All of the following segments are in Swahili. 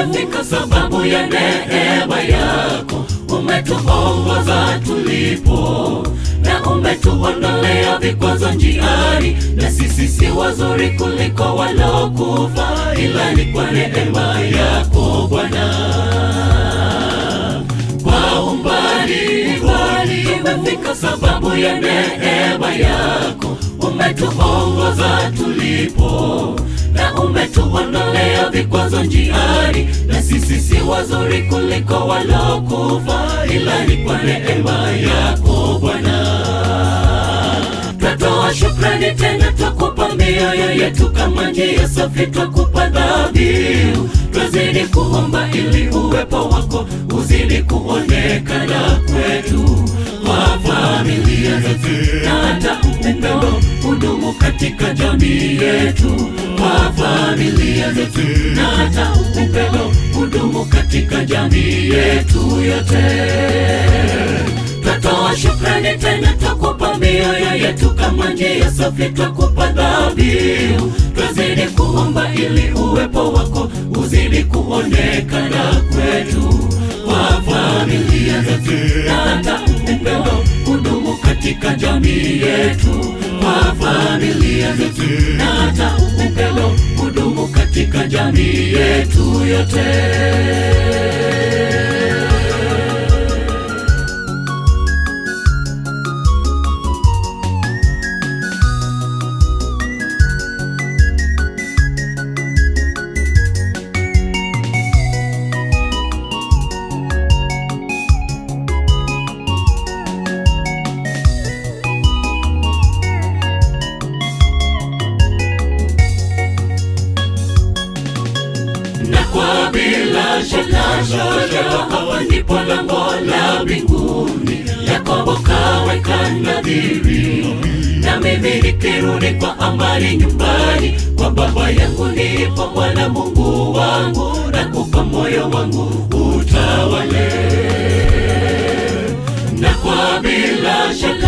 tumefika sababu ya neema yako. Umetuongoza tulipo na umetuondolea vikwazo njiani, na sisi si wazuri kuliko walokufa, ila ni kwa neema yako Bwana. Kwa umbali tumefika sababu ya neema yako. Umetuongoza tulipo na umetuondolea vikwazo njiani, na sisi si wazuri kuliko walokufa, ila ni kwa neema yako Bwana. Twatoa shukrani tena, twakupa mioyo yetu kama njia safi, twakupa dhabihu. Twazidi kuomba ili uwepo wako uzidi kuonekana kwetu, kwa familia zetu na hata upendo udumu katika jamii yetu, kwa familia zetu na hata upendo udumu katika jamii yetu yote. Twatoa shukrani tena, twakupa mioyo yetu kama njia safi, twakupa dhabihu. Twazidi kuomba ili uwepo wako uzidi kuonekana kwetu, kwa familia zetu na hata upendo udumu katika jamii yetu, kwa familia zetu na hata upendo udumu katika jamii yetu yote. Kwa bila shaka hapa ndipo lango la mbinguni, Yakobo kaweka nadhiri, na mimi nikirudi kwa amani nyumbani kwa baba yangu, ndipo Bwana Mungu wangu, nakupa moyo wangu utawale. Na kwa bila shaka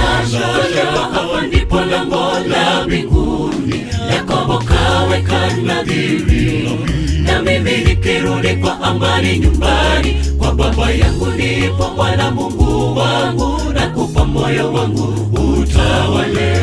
hapa ndipo lango la mbinguni, Yakobo kaweka nadhiri, na mimi nikirudi kwa amani nyumbani kwa baba yangu, ndipo Bwana Mungu wangu, nakupa moyo wangu utawale.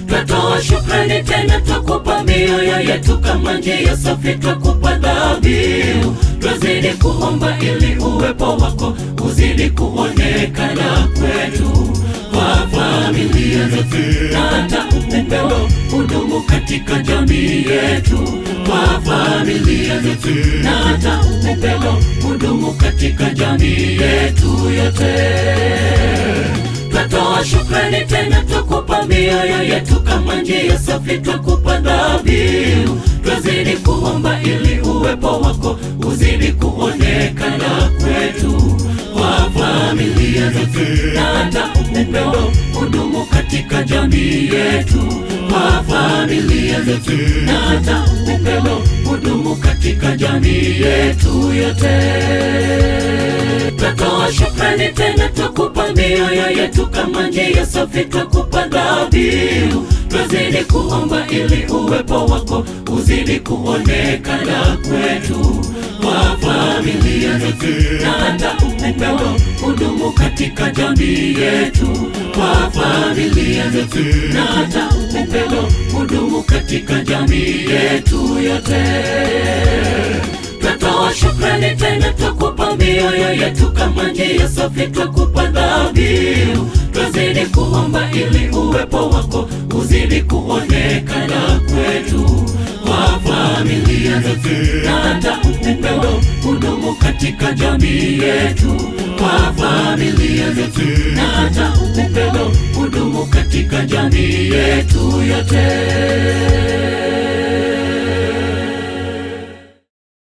Twatoa shukrani tena, twakupa mioyo yetu kama njia safi, twakupa dhabihu. Twazidi kuomba ili uwepo wako uzidi kuonekana kwetu, kwa familia zetu na hata upendo udumu katika jamii yetu, kwa familia zetu na hata upendo udumu katika jamii yetu yote. Twatoa shukrani tena, twakupa mioyo yetu kama njia safi, twakupa dhabihu. Twazidi kuomba ili uwepo wako uzidi kuonekana kwetu, kwa familia zetu na hata upendo udumu katika jamii yetu, kwa familia zetu na hata upendo udumu katika jamii yetu yote. Twatoa shukrani tena, twakupa mioyo yetu kama njia safi, twakupa dhabihu. Twazidi kuomba ili uwepo wako uzidi kuonekana kwetu, kwa familia zetu na hata upendo udumu katika jamii yetu, kwa familia zetu na hata upendo udumu katika jamii yetu yote. Twatoa shukrani tena, twakupa mioyo yetu kama njia safi, twakupa dhabihu. Twazidi kuomba ili uwepo wako uzidi kuonekana kwetu, kwa familia zetu na hata upendo udumu katika jamii yetu, kwa familia zetu na hata upendo udumu katika jamii yetu yote.